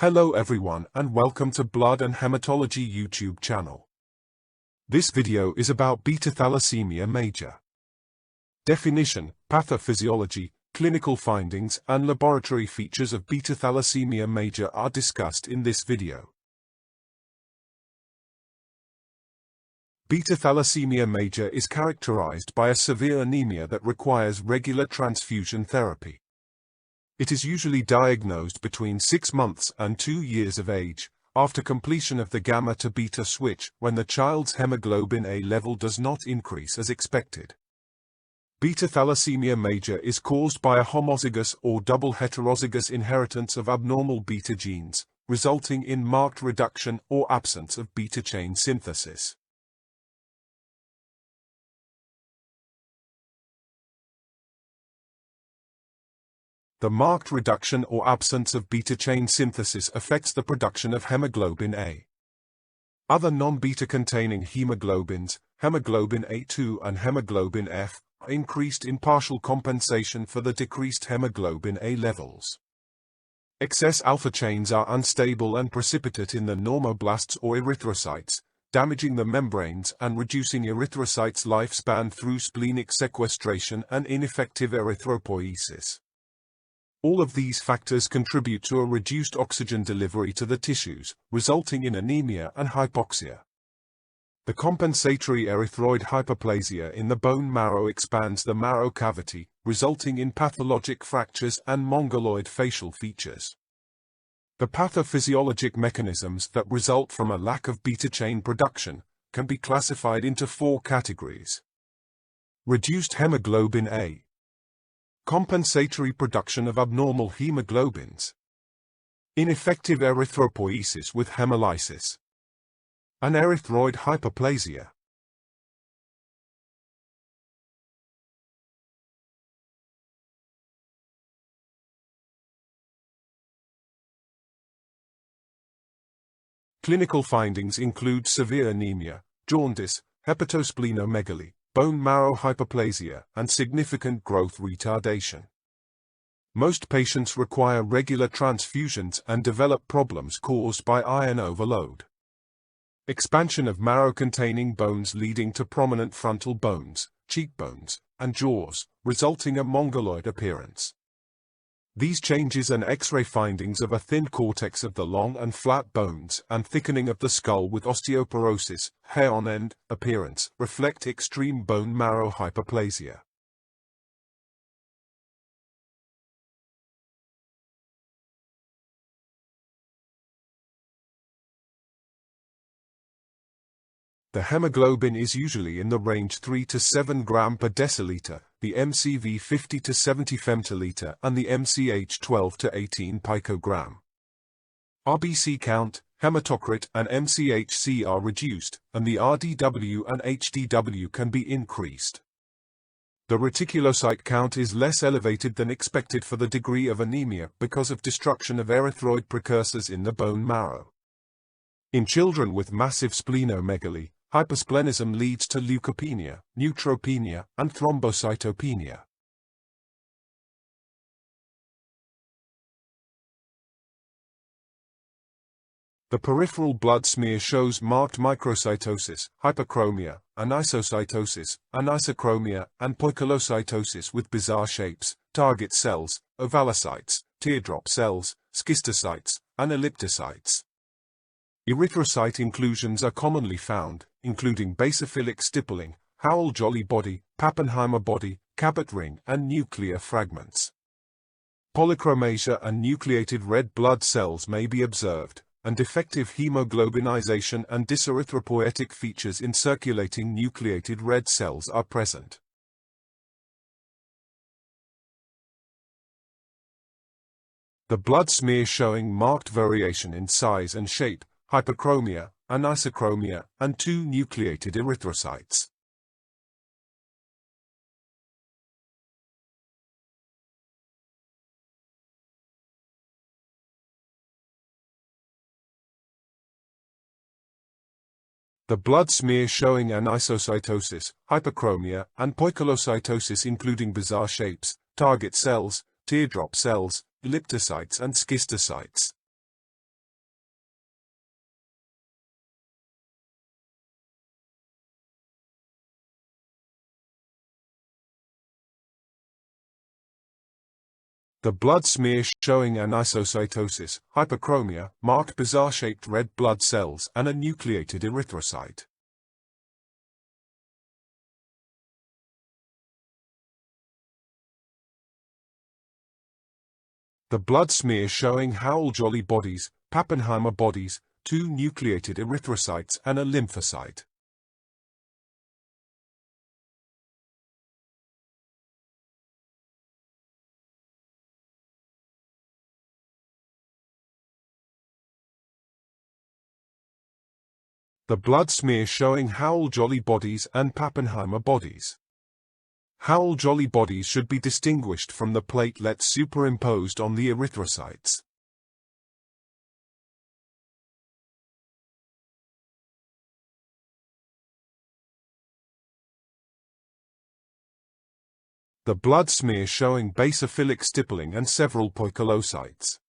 Hello everyone and welcome to Blood and Hematology YouTube channel. This video is about beta-thalassemia major. Definition, pathophysiology, clinical findings and laboratory features of beta-thalassemia major are discussed in this video. Beta-thalassemia major is characterized by a severe anemia that requires regular transfusion therapy. It is usually diagnosed between 6 months and 2 years of age, after completion of the gamma to beta switch, when the child's hemoglobin A level does not increase as expected. Beta-thalassemia major is caused by a homozygous or double heterozygous inheritance of abnormal beta genes, resulting in marked reduction or absence of beta chain synthesis. The marked reduction or absence of beta chain synthesis affects the production of hemoglobin A. Other non-beta containing hemoglobins, hemoglobin A2 and hemoglobin F, are increased in partial compensation for the decreased hemoglobin A levels. Excess alpha chains are unstable and precipitate in the normoblasts or erythrocytes, damaging the membranes and reducing erythrocytes' lifespan through splenic sequestration and ineffective erythropoiesis. All of these factors contribute to a reduced oxygen delivery to the tissues, resulting in anemia and hypoxia. The compensatory erythroid hyperplasia in the bone marrow expands the marrow cavity, resulting in pathologic fractures and mongoloid facial features. The pathophysiologic mechanisms that result from a lack of beta chain production can be classified into 4 categories. Reduced hemoglobin A. Compensatory production of abnormal hemoglobins. Ineffective erythropoiesis with hemolysis. An erythroid hyperplasia. Clinical findings include severe anemia, jaundice, hepatosplenomegaly, bone marrow hyperplasia, and significant growth retardation. Most patients require regular transfusions and develop problems caused by iron overload. Expansion of marrow-containing bones leading to prominent frontal bones, cheekbones, and jaws, resulting in mongoloid appearance. These changes and X-ray findings of a thin cortex of the long and flat bones and thickening of the skull with osteoporosis, hair-on-end appearance reflect extreme bone marrow hyperplasia. The hemoglobin is usually in the range 3 to 7 gram per deciliter, the MCV 50 to 70 femtoliter and the MCH 12 to 18 picogram. RBC count, hematocrit and MCHC are reduced, and the RDW and HDW can be increased. The reticulocyte count is less elevated than expected for the degree of anemia because of destruction of erythroid precursors in the bone marrow. In children with massive splenomegaly, hypersplenism leads to leukopenia, neutropenia, and thrombocytopenia. The peripheral blood smear shows marked microcytosis, hyperchromia, anisocytosis, anisochromia, and poikilocytosis with bizarre shapes, target cells, ovalocytes, teardrop cells, schistocytes, and elliptocytes. Erythrocyte inclusions are commonly found, including basophilic stippling, Howell-Jolly body, Pappenheimer body, Cabot ring, and nuclear fragments. Polychromasia and nucleated red blood cells may be observed, and defective hemoglobinization and dyserythropoietic features in circulating nucleated red cells are present. The blood smear showing marked variation in size and shape, hyperchromia, anisochromia, and 2 nucleated erythrocytes. The blood smear showing anisocytosis, hyperchromia, and poikilocytosis including bizarre shapes, target cells, teardrop cells, elliptocytes and schistocytes. The blood smear showing anisocytosis, hyperchromia, marked bizarre-shaped red blood cells and a nucleated erythrocyte. The blood smear showing Howell-Jolly bodies, Pappenheimer bodies, 2 nucleated erythrocytes and a lymphocyte. The blood smear showing Howell-Jolly bodies and Pappenheimer bodies. Howell-Jolly bodies should be distinguished from the platelets superimposed on the erythrocytes. The blood smear showing basophilic stippling and several poikilocytes.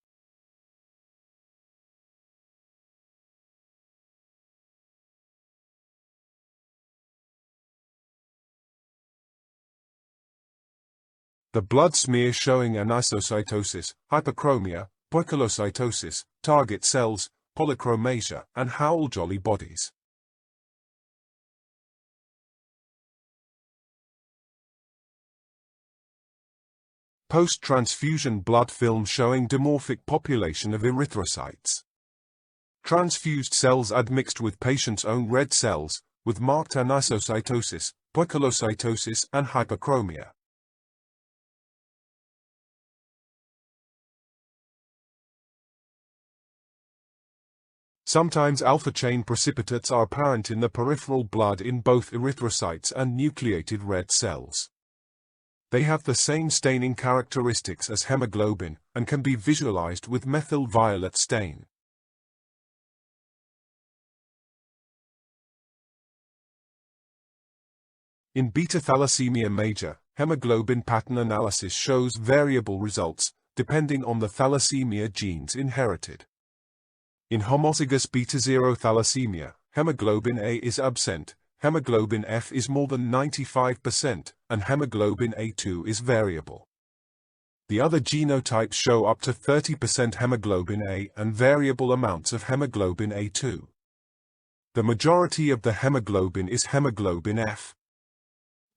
The blood smear showing anisocytosis, hyperchromia, poikilocytosis, target cells, polychromasia, and Howell-Jolly bodies. Post-transfusion blood film showing dimorphic population of erythrocytes. Transfused cells admixed with patient's own red cells, with marked anisocytosis, poikilocytosis, and hyperchromia. Sometimes alpha-chain precipitates are apparent in the peripheral blood in both erythrocytes and nucleated red cells. They have the same staining characteristics as hemoglobin, and can be visualized with methyl violet stain. In Beta-Thalassemia Major, hemoglobin pattern analysis shows variable results, depending on the thalassemia genes inherited. In homozygous beta-0 thalassemia, hemoglobin A is absent, hemoglobin F is more than 95%, and hemoglobin A2 is variable. The other genotypes show up to 30% hemoglobin A and variable amounts of hemoglobin A2. The majority of the hemoglobin is hemoglobin F.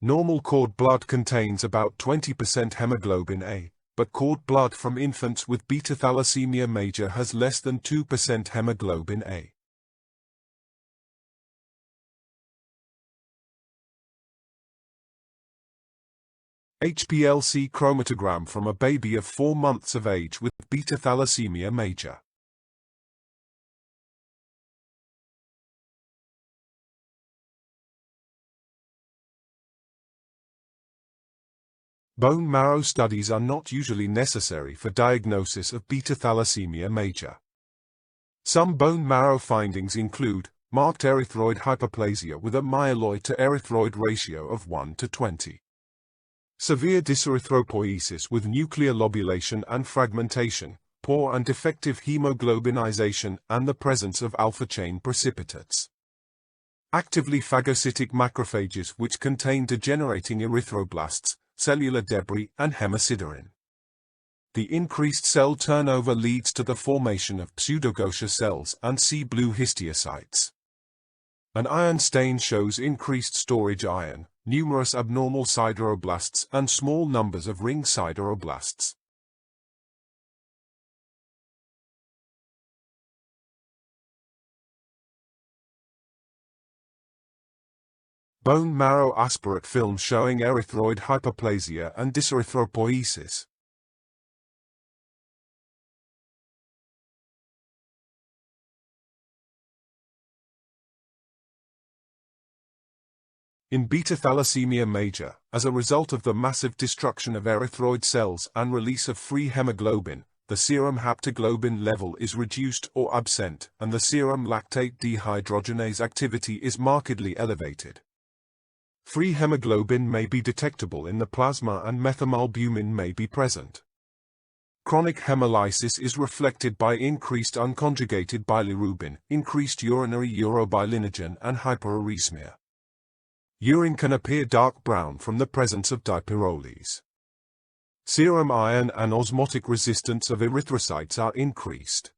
Normal cord blood contains about 20% hemoglobin A, but cord blood from infants with beta-thalassemia major has less than 2% hemoglobin A. HPLC chromatogram from a baby of 4 months of age with beta-thalassemia major. Bone marrow studies are not usually necessary for diagnosis of beta-thalassemia major. Some bone marrow findings include marked erythroid hyperplasia with a myeloid to erythroid ratio of 1:20. Severe dyserythropoiesis with nuclear lobulation and fragmentation, poor and defective hemoglobinization, and the presence of alpha-chain precipitates. Actively phagocytic macrophages which contain degenerating erythroblasts, cellular debris, and hemosiderin. The increased cell turnover leads to the formation of pseudogaucher cells and sea-blue histiocytes. An iron stain shows increased storage iron, numerous abnormal sideroblasts, and small numbers of ring sideroblasts. Bone marrow aspirate film showing erythroid hyperplasia and dyserythropoiesis. In beta-thalassemia major, as a result of the massive destruction of erythroid cells and release of free hemoglobin, the serum haptoglobin level is reduced or absent, and the serum lactate dehydrogenase activity is markedly elevated. Free hemoglobin may be detectable in the plasma and methemalbumin may be present. Chronic hemolysis is reflected by increased unconjugated bilirubin, increased urinary urobilinogen, and hyperuricemia. Urine can appear dark brown from the presence of dipyrolase. Serum iron and osmotic resistance of erythrocytes are increased.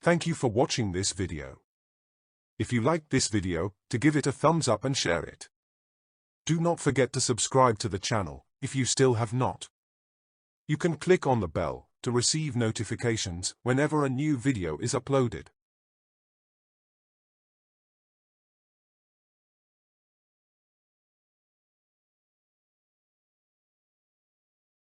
Thank you for watching this video. If you liked this video, to give it a thumbs up and share it. Do not forget to subscribe to the channel, if you still have not. You can click on the bell to receive notifications whenever a new video is uploaded.